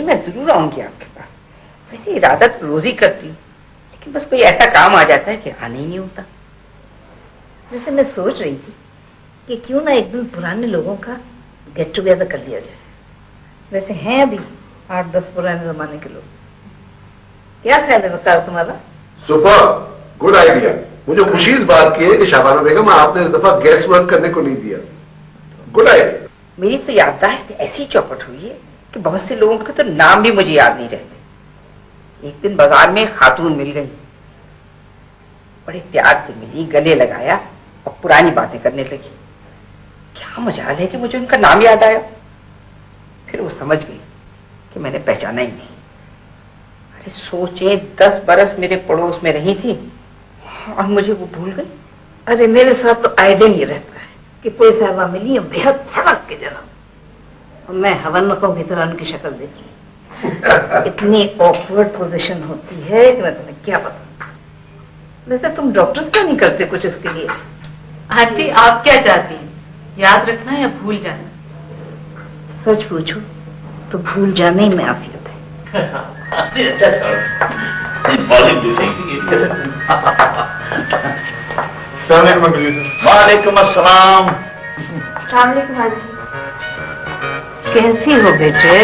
नहीं, मैं जरूर आऊंगी आपके पास। वैसे इरादा तो रोज ही करती हूँ, लेकिन बस कोई ऐसा काम आ जाता है कि आने ही नहीं होता। वैसे मैं सोच रही थी कि क्यों ना एक दिन पुराने लोगों का गेट टुगेदर कर लिया जाए। वैसे हैं अभी 8-10 पुराने जमाने के लोग। क्या ख्याल है वकार तुम्हारा? Super, good idea. मुझे खुशी इस बात की है कि शाबाना बेगम आपने इस दफा गैस वर्क करने को नहीं दिया। Good idea. मेरी तो याददाश्त ऐसी चौपट हुई है कि बहुत से लोगों के तो नाम भी मुझे याद नहीं रहते। एक दिन बाजार में एक खातून मिल गई, बड़े प्यार से मिली, गले लगाया और पुरानी बातें करने लगी। क्या मजाल है कि मुझे उनका नाम याद आया। फिर वो समझ गई कि मैंने पहचाना ही नहीं। अरे सोचे 10 बरस मेरे पड़ोस में रही थी और मुझे वो भूल गई। अरे मेरे साथ तो आए दिन ही रहता है कि कोई साहबा मिली है बेहद फड़क के जन्म, और मैं हवनकों की तरह उनकी शक्ल देखी। इतनी ऑकवर्ड पोजीशन होती है कि मैं तुम्हें क्या बताऊं। वैसे तुम डॉक्टर्स क्यों नहीं करते कुछ इसके लिए? आंटी आप क्या चाहती हैं, याद रखना या भूल जाना? सच पूछो तो भूल जाने में आफियत है। वालेकुम अस्सलाम। कैसी हो बेटे?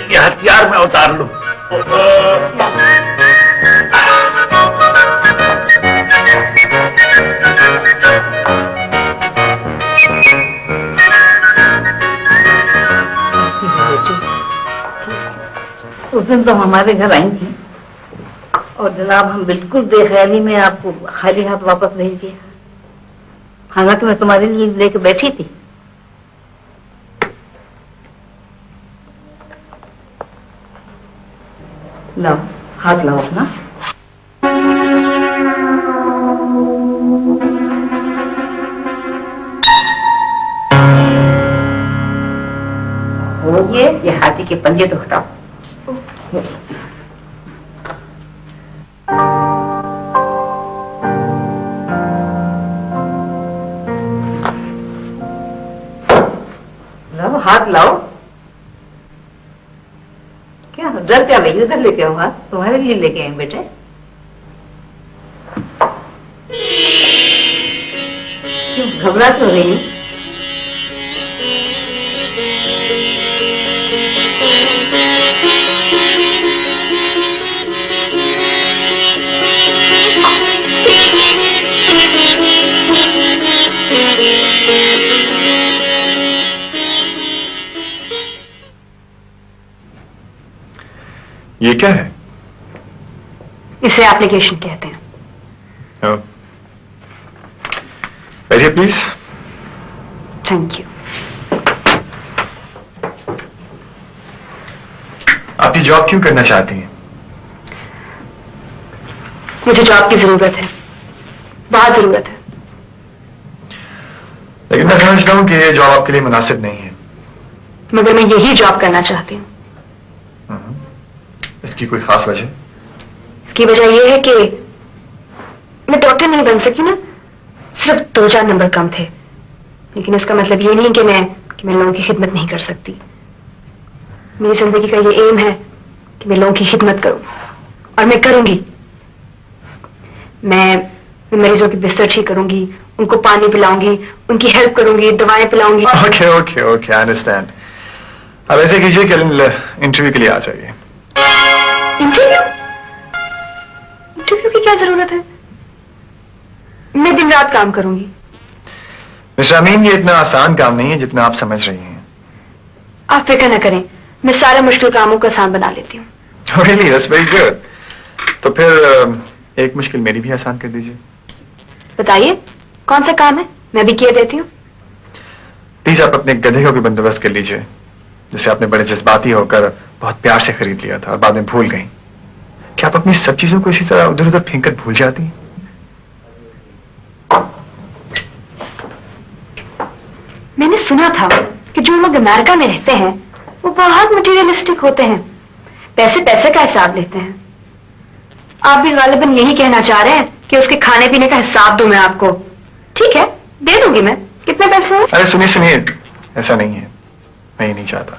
ये हथियार में उतार लो। उस दिन तो हमारे घर आई थी और जनाब हम बिल्कुल बेख्याली में आपको खाली हाथ वापस भेज दिया। हालांकि मैं तुम्हारे लिए लेके बैठी थी। लाओ, हाथ लाओ अपना। और ये हाथी के पंजे तो हटाओ। लाओ, हाथ लाओ। क्या डर क्या लगी? उधर लेके आओ हाथ, तुम्हारे लिए लेके आए बेटे। क्यों घबरा क्यों रही है? ये क्या है? इसे एप्लीकेशन कहते हैं। बैठिए प्लीज। Thank you. आप ये जॉब क्यों करना चाहती हैं? मुझे जॉब की जरूरत है, बहुत जरूरत है। लेकिन मैं समझता हूं कि ये जॉब आपके लिए मुनासिब नहीं है। मगर मैं यही जॉब करना चाहती हूँ। इसकी कोई खास वजह? इसकी वजह यह है कि मैं डॉक्टर नहीं बन सकी ना, सिर्फ 2-4 नंबर कम थे। लेकिन इसका मतलब ये नहीं कि मैं लोगों की खिदमत नहीं कर सकती। मेरी जिंदगी का ये एम है कि मैं लोगों की खिदमत करूं, और मैं करूंगी। मैं मरीजों की बिस्तर ठीक करूंगी, उनको पानी पिलाऊंगी, उनकी हेल्प करूंगी, दवाएं पिलाऊंगी। Okay okay okay, I understand. अब ऐसे कीजिए कि इंटरव्यू के लिए आ जाइए। इंटरव्यू? इंटरव्यू की क्या जरूरत है? मैं दिन रात काम करूंगी। मिस्टर अमीन, ये इतना आसान काम नहीं है जितना आप समझ रही हैं। आप फिक्र न करें, मैं सारे मुश्किल कामों को आसान बना लेती हूँ। Really, that's very good. तो फिर एक मुश्किल मेरी भी आसान कर दीजिए। बताइए कौन सा काम है, मैं भी किए देती हूँ। प्लीज आप अपने गधे को भी बंदोबस्त कर लीजिए, जिसे आपने बड़े जज्बाती होकर बहुत प्यार से खरीद लिया था और बाद में भूल गई। क्या आप अपनी सब चीजों को इसी तरह उधर उधर फेंक कर भूल जाती हैं? मैंने सुना था कि जो लोग अमेरिका में रहते हैं वो बहुत मटेरियलिस्टिक होते हैं, पैसे पैसे का हिसाब लेते हैं। आप भी गालिबन यही कहना चाह रहे हैं कि उसके खाने पीने का हिसाब दूं मैं आपको। ठीक है, दे दूंगी मैं। कितने पैसे हैं? अरे सुनिए सुनिए, ऐसा नहीं है, मैं ये नहीं चाहता।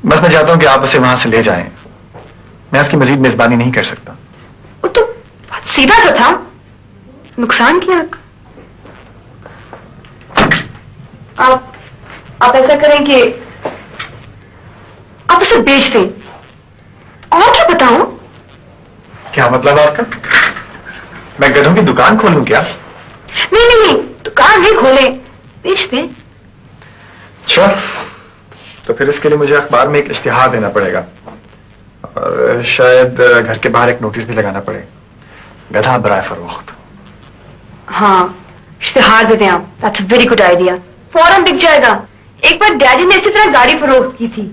बस मैं चाहता हूं कि आप उसे वहां से ले जाएं। मैं उसकी मजीद मेजबानी नहीं कर सकता। वो तो बहुत सीधा सा था, नुकसान किया। आप ऐसा करें कि आप उसे बेच दें। और क्या बताऊं? क्या मतलब आपका? मैं गधों की दुकान खोलूं क्या? नहीं नहीं नहीं, दुकान नहीं खोले, बेच दें। अच्छा, तो फिर इसके लिए मुझे अखबार में एक इश्तिहार देना पड़ेगा और शायद घर के बाहर एक नोटिस भी लगाना पड़ेगा, गधा बराए फरोख्त। हाँ, इश्तिहार दे दें आप। That's a very good idea. फौरन बिक जाएगा। एक बार डैडी ने इसी तरह गाड़ी फरोख्त की थी।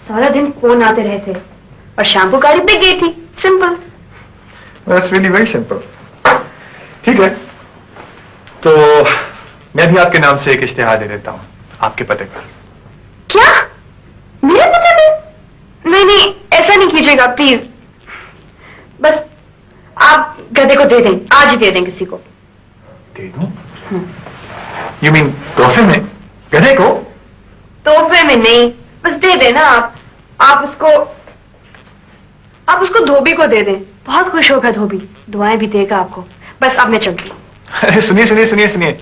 सारा दिन फोन आते रहे थे और शाम को गाड़ी बिक गई थी। Simple. That's really very simple. ठीक है, तो मैं भी आपके नाम से एक इश्तिहार दे देता हूं, आपके पते पर। क्या? मेरे पते पे? नहीं नहीं, ऐसा नहीं कीजिएगा प्लीज। बस आप गधे को दे दें, आज ही दे दें किसी को। दे दूं? यू मीन तोहफे में गधे को? तोहफे में नहीं, बस दे देना आप उसको धोबी को दे दें। बहुत खुश होगा धोबी, दुआएं भी देगा आपको। बस अब मैं चलती हूँ। अरे सुनिए सुनिए सुनिए सुनिए,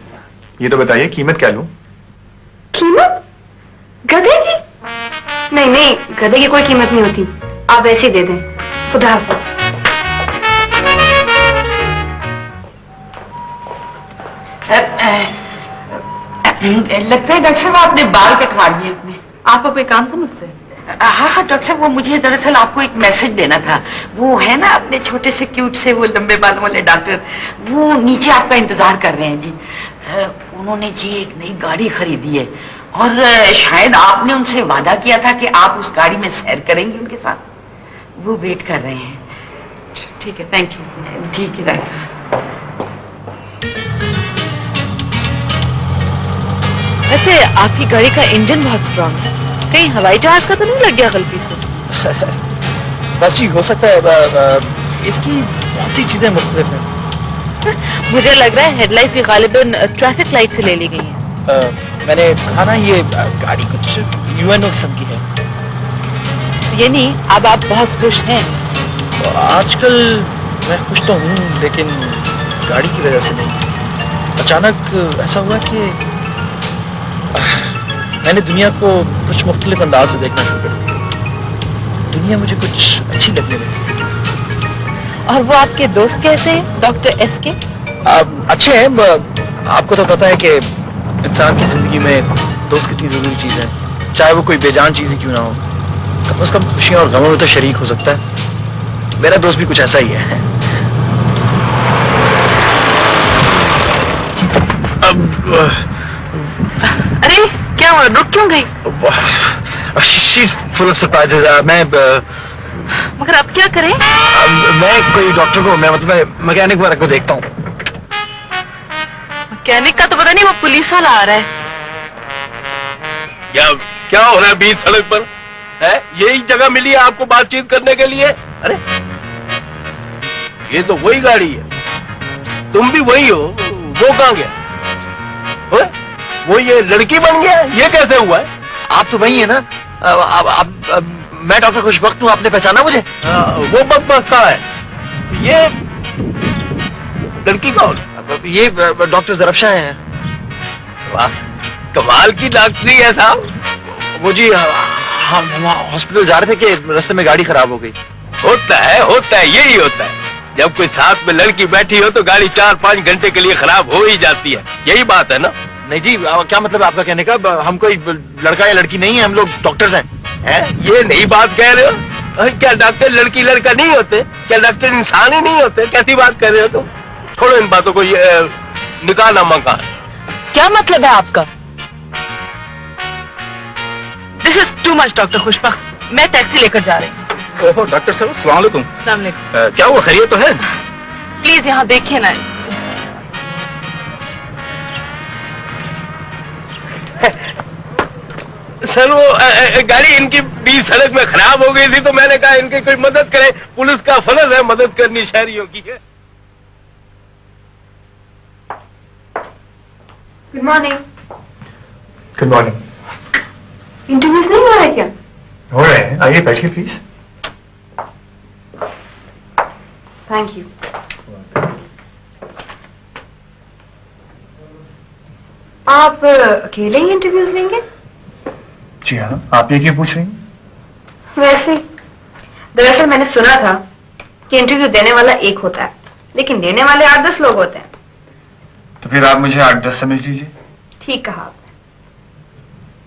ये तो बताइए कीमत क्या लूं? कीमत? गधे की? नहीं नहीं, गधे की कोई कीमत नहीं होती, आप वैसे ही दे दें। खुदा हाफिज। लगता है डॉक्टर साहब आपने बाल कटवा लिए अपने। आपको कोई काम था मुझसे? हाँ हाँ डॉक्टर साहब, वो मुझे दरअसल आपको एक मैसेज देना था। वो है ना अपने छोटे से क्यूट से वो लंबे बालों वाले डॉक्टर, वो नीचे आपका इंतजार कर रहे हैं जी। उन्होंने जी एक नई गाड़ी खरीदी है और शायद आपने उनसे वादा किया था कि आप उस गाड़ी में सैर करेंगे उनके साथ। वो वेट कर रहे हैं। ठीक है, थैंक यू। ठीक है डॉक्टर साहब। वैसे आपकी गाड़ी का इंजन बहुत स्ट्रांग है, कहीं हवाई जहाज का तो नहीं लग गया गलती से? बस जी हो सकता है, इसकी बहुत सी चीजें मुख्तलिफ हैं। मुझे लग रहा है हेडलाइट भी गालिबन ट्रैफिक लाइट से ले ली गई हैं। मैंने कहा ना ये गाड़ी कुछ यूएनओ किस्म की है। ये नहीं, अब आप बहुत खुश हैं? आजकल मैं खुश तो हूँ, लेकिन गाड़ी की वजह से नहीं। अचानक ऐसा हुआ कि मैंने दुनिया को कुछ मुख्तलिफ अंदाज से देखना शुरू कर दिया। दुनिया मुझे कुछ अच्छी लगने लगी। और वो आपके दोस्त कैसे हैं, डॉक्टर एस के? अच्छे हैं। आपको तो पता है कि इंसान की जिंदगी में दोस्त कितनी जरूरी चीज है, चाहे वो कोई बेजान चीज ही क्यों ना हो। कम से कम खुशियों और गमों में तो शरीक हो सकता है। मेरा दोस्त भी कुछ ऐसा ही है। अरे क्या हुआ, रुक क्यों गई? She's full of surprises. मगर अब क्या करें? मैं कोई डॉक्टर को, मैं मतलब मैकेनिक वाले को देखता हूँ। मैकेनिक का तो पता नहीं, वो पुलिस वाला आ रहा है। क्या हो रहा है बीच सड़क पर? है यही जगह मिली है आपको बातचीत करने के लिए? अरे ये तो वही गाड़ी है, तुम भी वही हो। वो कहाँ गया? वो ये लड़की बन गया, ये कैसे हुआ है? आप तो वही है ना? मैं डॉक्टर खुशबख्त हूँ, आपने पहचाना मुझे? वो बदबख्त कहाँ है? ये लड़की कौन? ये डॉक्टर जरफशाह हैं। वाह, कमाल की डॉक्टरी है साहब। वो जी हम हॉस्पिटल जा रहे थे कि रास्ते में गाड़ी खराब हो गई। होता है, यही होता है। जब कोई साथ में लड़की बैठी हो तो गाड़ी 4-5 घंटे के लिए खराब हो ही जाती है। यही बात है ना? नहीं जी, क्या मतलब आपका कहने का? हम कोई लड़का या लड़की नहीं है, हम लोग डॉक्टर्स हैं। ये नई बात कह रहे हो? क्या डॉक्टर लड़की लड़का नहीं होते? क्या डॉक्टर इंसान ही नहीं होते? कैसी बात कर रहे हो तुम? छोड़ो इन बातों को। ये निकाहनामा कहाँ है? क्या मतलब है आपका? This is too much doctor Khushbakht, मैं टैक्सी लेकर जा रही हूँ। ओहो डॉक्टर साहब, अस्सलाम वालेकुम। अस्सलाम वालेकुम। क्या हुआ, खैरियत तो है? प्लीज यहाँ देखिए ना। सर वो गाड़ी इनकी बीच सड़क में खराब हो गई थी, तो मैंने कहा इनकी कोई मदद करें। पुलिस का फर्ज है मदद करनी शहरियों की है। Good morning. Good morning. Interviews नहीं हो रहा है क्या? हो रहे हैं, आइए बैठिए प्लीज। Thank you. आप अकेले ही इंटरव्यूज लेंगे? जी हाँ, आप ये क्यों पूछ रही हैं? वैसे ही। दरअसल मैंने सुना था कि इंटरव्यू देने वाला एक होता है, लेकिन देने वाले 8-10 लोग होते हैं। तो फिर आप मुझे 8-10 समझ लीजिए। ठीक कहा आपने।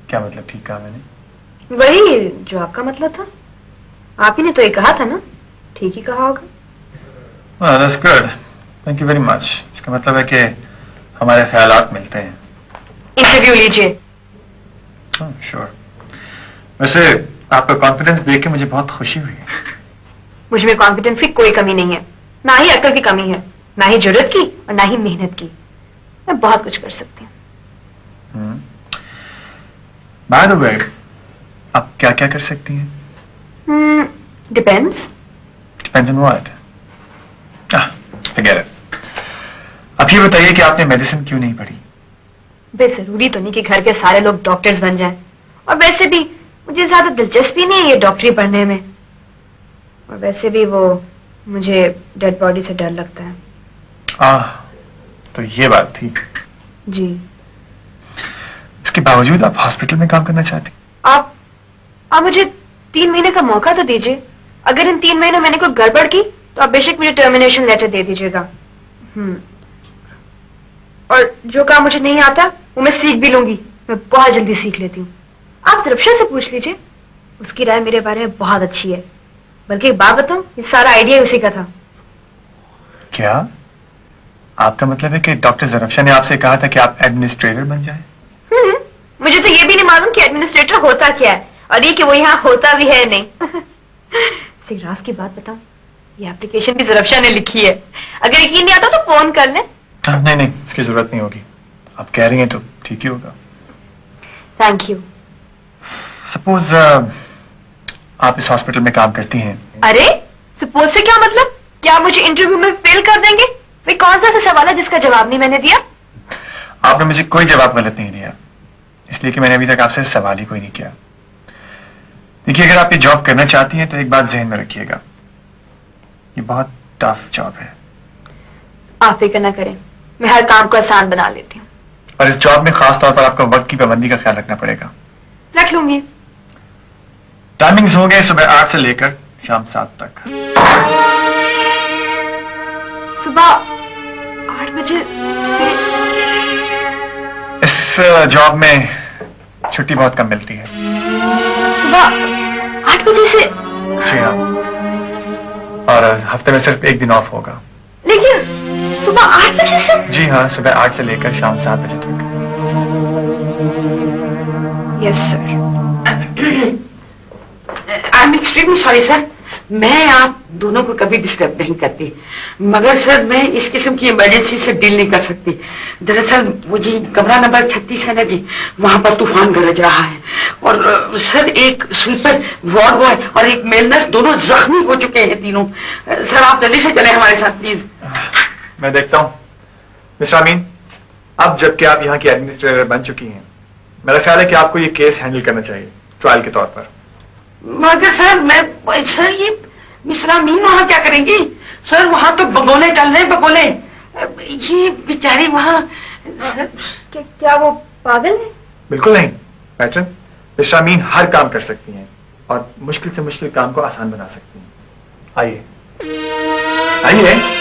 क्या मतलब ठीक कहा मैंने? वही जो आपका मतलब था। आप ही ने तो ये कहा था ना? ठीक ही कहा होगा। That's good. Thank you very much. इसका मतलब है कि हमारे ख्यालात मिलते हैं। इंटरव्यू लीजिए। श्योर। वैसे आपका कॉन्फिडेंस देख के मुझे बहुत खुशी हुई है। मुझ में कॉन्फिडेंस की कोई कमी नहीं है, ना ही अक्ल की कमी है, ना ही जरूरत की और ना ही मेहनत की। मैं बहुत कुछ कर सकती हूँ। बाय द वे, आप क्या क्या कर सकती हैं? Depends. Depends on what? Forget it. आप ये बताइए कि आपने मेडिसिन क्यों नहीं पढ़ी? बे जरूरी तो नहीं कि घर के सारे लोग डॉक्टर्स बन जाएं, और वैसे भी मुझे ज्यादा दिलचस्पी नहीं है ये डॉक्टरी पढ़ने में, और वैसे भी वो मुझे डेड बॉडी से डर लगता है। तो ये बात थी। जी। इसके बावजूद आप हॉस्पिटल में काम करना चाहती? आप मुझे 3 महीने का मौका तो दीजिए। अगर इन 3 महीनों मैंने कोई गड़बड़ की तो आप बेशक मुझे टर्मिनेशन लेटर दे दीजिएगा। और जो काम मुझे नहीं आता वो मैं सीख भी लूंगी। मैं बहुत जल्दी सीख लेती हूँ। आप ज़रफ़शा से पूछ लीजिए, उसकी राय मेरे बारे में बहुत अच्छी है। बल्कि एक बात बताऊं, ये सारा आइडिया उसी का था। क्या आपका मतलब है कि डॉक्टर ज़रफ़शा ने आपसे कहा था कि आप एडमिनिस्ट्रेटर बन जाएं? मुझे तो ये भी नहीं मालूम कि एडमिनिस्ट्रेटर होता क्या है, और ये कि वो यहाँ होता भी है नहीं। सिर्फ राज की बात बताऊं, ये एप्लीकेशन भी ज़रफ़शा ने लिखी है। अगर यकीन नहीं आता तो फोन कर लें। नहीं, इसकी जरूरत नहीं होगी। आप कह रही हैं तो ठीक ही होगा। Thank you. सपोज आप इस हॉस्पिटल में काम करती हैं। अरे सपोज से क्या मतलब? क्या मुझे इंटरव्यू में फेल कर देंगे? वे कौन सा सवाल है जिसका जवाब नहीं मैंने दिया? आपने मुझे कोई जवाब गलत नहीं दिया, इसलिए कि मैंने अभी तक आपसे सवाल ही कोई नहीं किया। देखिए, अगर आप ये जॉब करना चाहती हैं तो एक बात जहन में रखिएगा, ये बहुत टफ जॉब है। आप फिक्र न करें, मैं हर काम को आसान बना लेती हूँ। और इस जॉब में खास तौर पर आपको वक्त की पाबंदी का ख्याल रखना पड़ेगा। रख लूंगी। टाइमिंग्स होंगे सुबह 8 से लेकर शाम 7 तक। सुबह 8 बजे से? इस जॉब में छुट्टी बहुत कम मिलती है। सुबह 8 बजे से? जी हाँ, और हफ्ते में सिर्फ 1 दिन ऑफ होगा। लेकिन सुबह 8 बजे से? जी हाँ, सुबह 8 से लेकर शाम 7 बजे तक। Yes sir. I am extremely sorry sir, मैं आप दोनों को कभी डिस्टर्ब नहीं करती, मगर सर मैं इस किस्म की इमरजेंसी से डील नहीं कर सकती। दरअसल वो जी कमरा नंबर 36 है ना जी, वहां पर तूफान गरज रहा है, और सर एक स्वीपर, वार्ड बॉय और एक मेल नर्स दोनों जख्मी हो चुके हैं तीनों। सर आप जल्दी से चले हमारे साथ प्लीज। मैं देखता हूँ। मिस्टर अमीन, अब जबकि आप यहाँ की एडमिनिस्ट्रेटर बन चुकी हैं, मेरा ख्याल है कि आपको ये केस हैंडल करना चाहिए ट्रायल के तौर पर। मगर सर ये मिस्र अमीन वहां क्या करेंगी? सर वहां तो बगोले चल रहे, बगोले। ये बेचारी वहां सर... क्या वो पागल है? बिल्कुल नहीं पैटर्न, मिस्टर अमीन हर काम कर सकती हैं और मुश्किल से मुश्किल काम को आसान बना सकती हैं। आइए आइए।